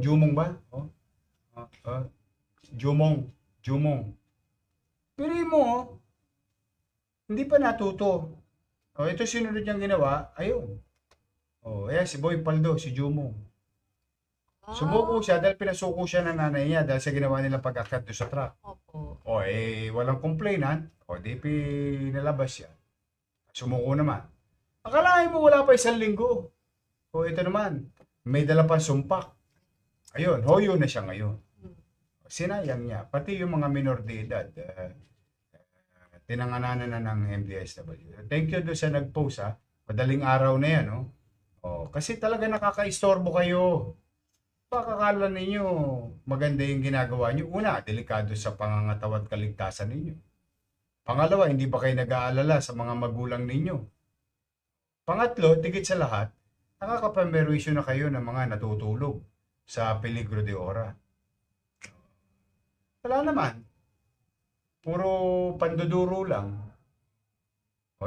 Jumong ba? Jumong. Jumong. Pero mo, hindi pa natuto. Ito sinunod niyang ginawa, ayun. Ayan, si Boy Paldo, si Jumong. Sumuko siya dahil pinasuko siya ng nanay niya dahil sa ginawa nilang pag-akyat doon sa truck. Opo. Walang complainant. Di pinalabas siya. Sumuko naman. Akalain mo wala pa 1 linggo. Ito naman, may dala pa sumpak. Ayun, hoyo na siya ngayon. Sinayang niya. Pati yung mga minor de edad, tinangananan na ng MDSW. Thank you doon sa nag-post ha. Madaling araw na yan, no? Kasi talaga nakaka-istorbo kayo. Baka akala ninyo maganda yung ginagawa niyo. Una, delikado sa pangangatawa at kaligtasan ninyo. Pangalawa, hindi ba kayo nag-aalala sa mga magulang ninyo? Pangatlo, tigit sa lahat, nakakapamerwisyo na kayo ng mga natutulog sa peligro de ora. Wala naman. Puro panduduro lang.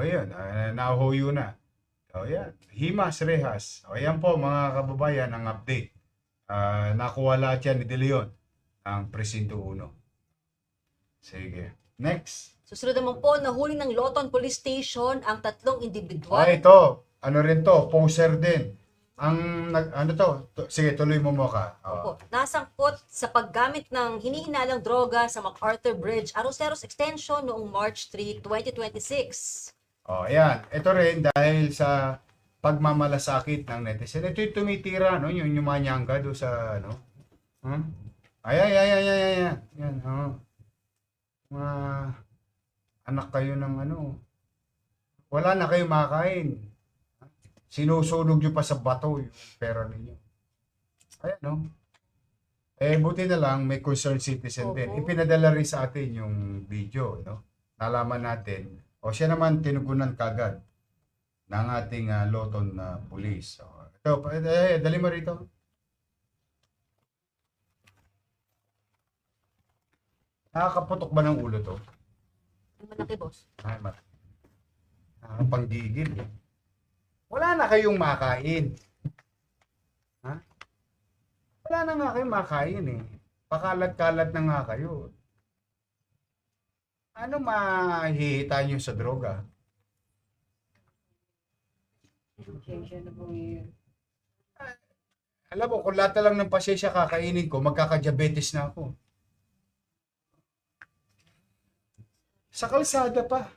Yan, nahuyo na. Yan, Himas Rehas. Yan po mga kababayan ang update. Nakuha lahat yan ni De Leon, ang Presinto 1. Sige. Next. Susunod naman po, nahuli ng Loton Police Station ang 3 individual. Ito. Ano rin to? Poser din. Sige, tuloy mo ka. Opo, nasangkot sa paggamit ng hinihinalang droga sa MacArthur Bridge, Aroseros Extension noong March 3, 2026. Ayan. Ito rin dahil sa pagmamalasakit ng netizen. Ito yung tumitira, no? Yung manyangga doon sa, ano? Ayan. Yan, mga anak kayo ng ano. Wala na kayo makain. Sinusunog nyo pa sa bato yung pera ninyo. Ayan, no? Buti na lang may concerned citizen din. Ipinadala rin sa atin yung video, no? Nalaman natin. Siya naman tinugunan kagad ng ating Loton na police. Ito, dali mo rito. Nakakaputok ba ng ulo to? Malaki, boss. Nakakapanggigil. Wala na kayong makain. Wala na nga kayong makain eh. Pakalat-kalat na nga kayo. Ano mahihita nyo sa droga? Alam mo, kung lahat na lang ng pasensya kakainin ko, magkakadiabetes na ako. Sa kalsada pa.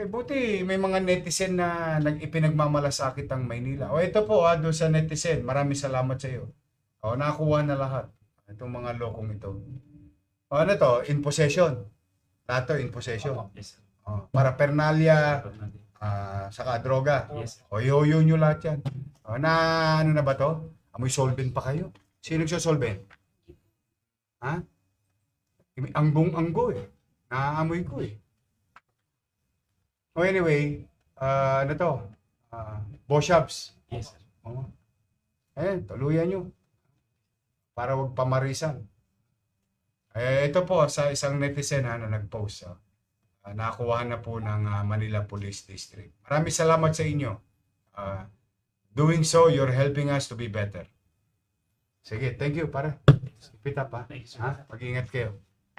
Buti may mga netizen na ipinagmamalasakit ang Maynila. Ito po doon sa netizen. Maraming salamat sa iyo. Nakuha na lahat. Itong mga lokong ito. Ano to? In possession. Lahat to, in possession. Yes. Para pernalya, saka droga. Yes. Yoyo nyo lahat yan. Ano na ba to? Amoy solvent pa kayo. Sino nagsosolvent? Anggong-anggo eh. Naaamoy ko eh. Anyway, ano to? Boshabs. Yes. Ayan, tuluyan nyo. Para wag pamarisan. Ito po sa isang netizen na nag-post. Nakuha na po ng Manila Police District. Maraming salamat sa inyo. Doing so, you're helping us to be better. Sige, thank you pare. Keep it up Pag-ingat kayo.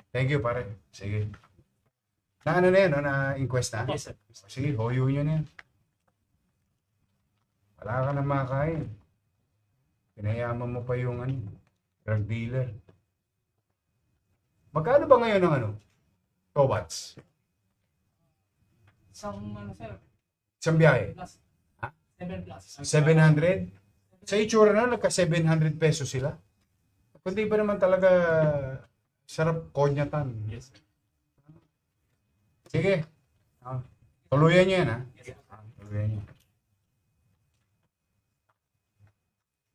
Thank you pare. Sige. Na ano na yan, na-inquest na? Yes, sir. Sige, hoyo nyo na yan. Wala ka na makain. Pinayaman mo pa yung drug dealer. Magkano ba ngayon ang Towats? Sir. Isang biyahe? Plus. 7 plus. 700? Sa itsura na, nagka 700 pesos sila. Kundi ba naman talaga sarap konyatan? Yes, sir. Sige. Tuluyan nyo yan, Yes, sir. Tuluyan nyo.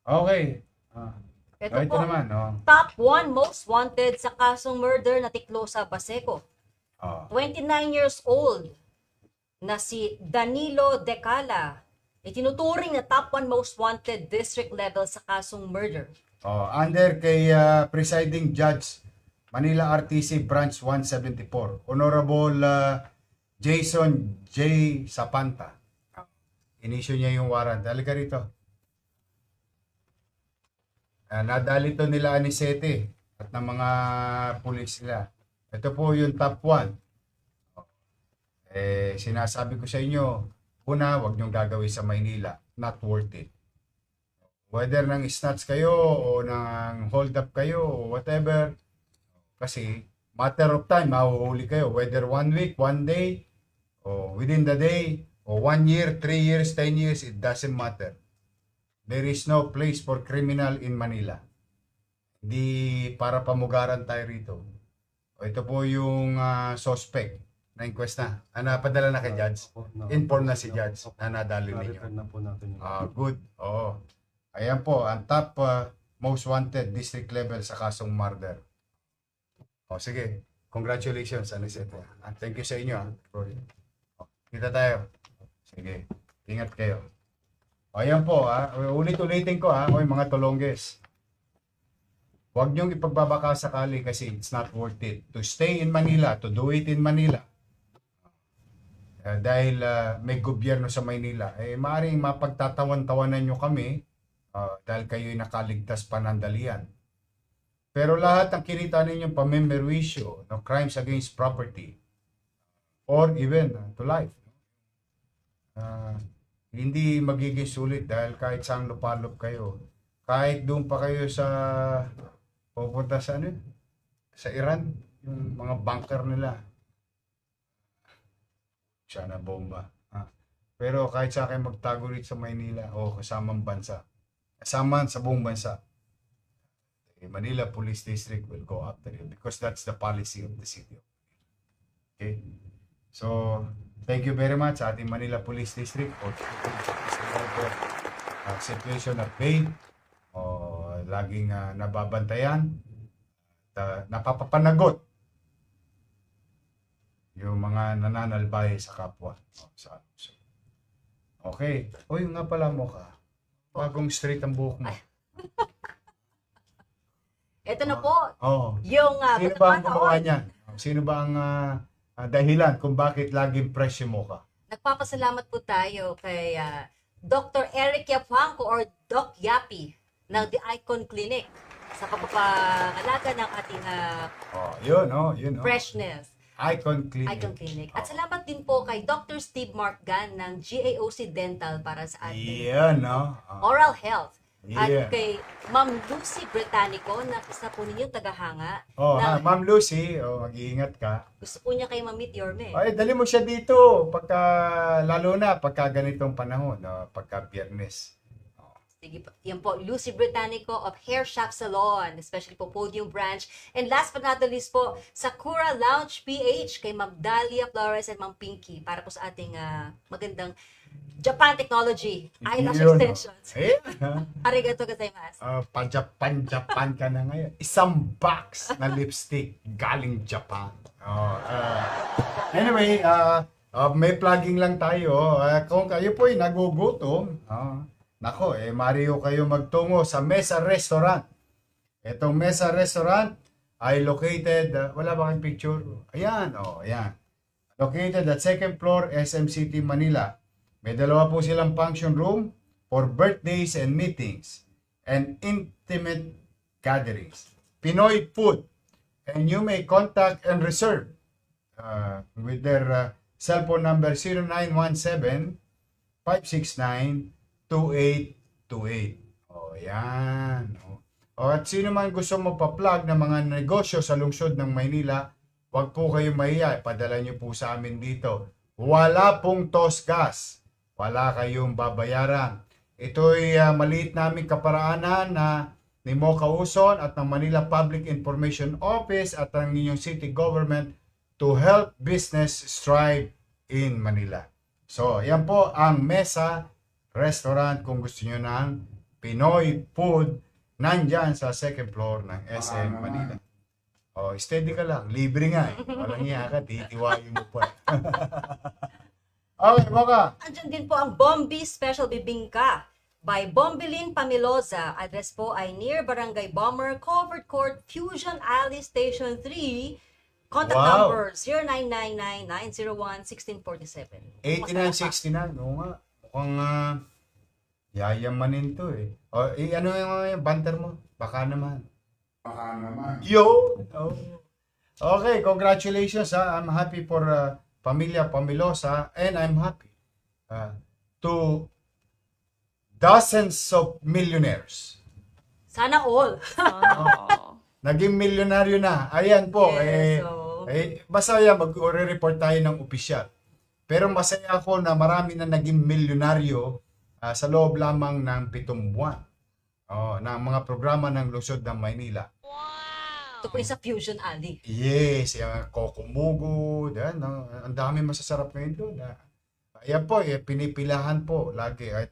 Okay. Ito Ito po, naman, top 1 most wanted sa kasong murder na tiklo sa Baseco. 29 years old na si Danilo Decala. Itinuturing na top 1 most wanted district level sa kasong murder. Under kay Presiding Judge Manila RTC Branch 174, Honorable Jason J. Sapanta. Inisyu niya yung warrant. Halika rito. Nadali to nila Anisete at ng mga pulis nila. Ito po yung top 1. Sinasabi ko sa inyo, una, huwag niyong gagawin sa Maynila. Not worth it. Whether nang snatch kayo o nang hold up kayo o whatever, kasi matter of time, mahuhuli kayo. Whether 1 week, 1 day, o within the day, o 1 year, 3 years, 10 years, it doesn't matter. There is no place for criminal in Manila. Hindi para pamugaran tayo rito. Ito po yung suspect na inquest na. Napadala na kay Judge. Inform na si Judge na nadali ninyo. Na po natin yung Good. Oo. Ayan po, ang top most wanted district level sa kasong murder. Sige. Congratulations, Anisete. Thank you sa inyo. Kita tayo. Sige. Ingat kayo. Ayan po, ulit-ulitin ko, yung mga tulongges. Huwag niyong ipagbabaka sakali kasi it's not worth it. To stay in Manila, to do it in Manila. Dahil may gobyerno sa Maynila, maaaring mapagtatawan-tawanan nyo kami dahil kayo'y nakaligtas panandalian. Pero lahat ng kinita ninyong pamemberwisyo, no, crimes against property, or even to life, hindi magiging sulit dahil kahit saan lupalop kayo, kahit doon pa kayo sa pupunta sa sa Iran, yung mga bunker nila, sana bomba. Pero kahit sa akin magtago rito sa Maynila o kasamang bansa, kasama sa buong bansa, Manila Police District will go after you because that's the policy of the city. Okay? So, thank you very much sa ating Manila Police District for situation at bay. Laging nababantayan, napapapanagot yung mga nananalbahe sa kapwa. Okay. Uy, nga pala mo ka. Bagong straight ang buhok mo. Ito na po, yung Sino ba ang gumawa niyan? Sino ba ang dahilan kung bakit laging fresh yung mukha? Nagpapasalamat po tayo kay Dr. Eric Yapangco or Doc Yapi ng The Icon Clinic sa pagpapangalaga ng ating Yun. freshness. Icon Clinic. Icon Clinic. At salamat din po kay Dr. Steve Markgan ng GAOC Dental para sa ating Yan, oral health. At Yeah. kay Ma'am Lucy Britannico na isa po ninyong tagahanga. Ma'am Lucy, mag-iingat ka. Gusto po niya kay ma-meet Yorme. Dali mo siya dito lalo na pagka ganitong panahon, pagka Biyernes. Sige po. Yan po, Lucy Britannico of Hair Shop Salon, especially po Podium Branch. And last but not the least po, Sakura Lounge PH kay Ma'am Dalia Flores and Ma'am Pinky para po sa ating magandang Japan Technology eyelash Yun, extensions. Ayan, Arigato gozaimasu. Pan-Japan ka na ngayon. Isang box na lipstick galing Japan. Anyway, may plugging lang tayo. Kung kayo po'y nagugutom, Mario kayo magtungo sa Mesa Restaurant. Itong Mesa Restaurant ay located, wala ba kayong picture? Ayan. Located at 2nd floor, SM City, Manila. May dalawa po silang function room for birthdays and meetings and intimate gatherings. Pinoy food. And you may contact and reserve with their cellphone number 0917-569-2828. Yan. At sino man gusto magpa-plug ng mga negosyo sa lungsod ng Maynila, huwag po kayong mahiya. Padala nyo po sa amin dito. Wala pong toss gas. Wala kayong babayaran. Ito'y maliit naming kaparaanan na ni Mocha Uson at ng Manila Public Information Office at ang inyong city government to help business strive in Manila. So, yan po ang Mesa Restaurant kung gusto nyo ng Pinoy food nandyan sa 2nd floor ng SM Manila. Steady ka lang. Libre nga. Walang iya ka. Titiwain mo pa. Okay, Mocha. Andyan din po ang Bombi Special Bibingka by Bombilin Pamiloza. Address po ay near Barangay Bomber, Covered Court, Fusion Alley Station 3. Contact number 0999-901-1647. 8969. Oo nga. Mukhang yayamanin to eh. Ano yung banter mo? Baka naman. Yo! Oh. Okay, congratulations. I'm happy for Pamilya Pamilosa, and I'm happy to dozens of millionaires. Sana all. Naging milyonaryo na. Ayan po. Yes, so- Basta yan, mag-report tayo ng opisyal. Pero masaya ako na marami na naging milyonaryo sa loob lamang ng 7 buwan. Ng mga programa ng Lungsod ng Maynila. Ito po isa Fusion Alley. Yes, yung Kokumugo, ang dami masasarap ngayon doon. Ayan po, pinipilahan po lagi. Ito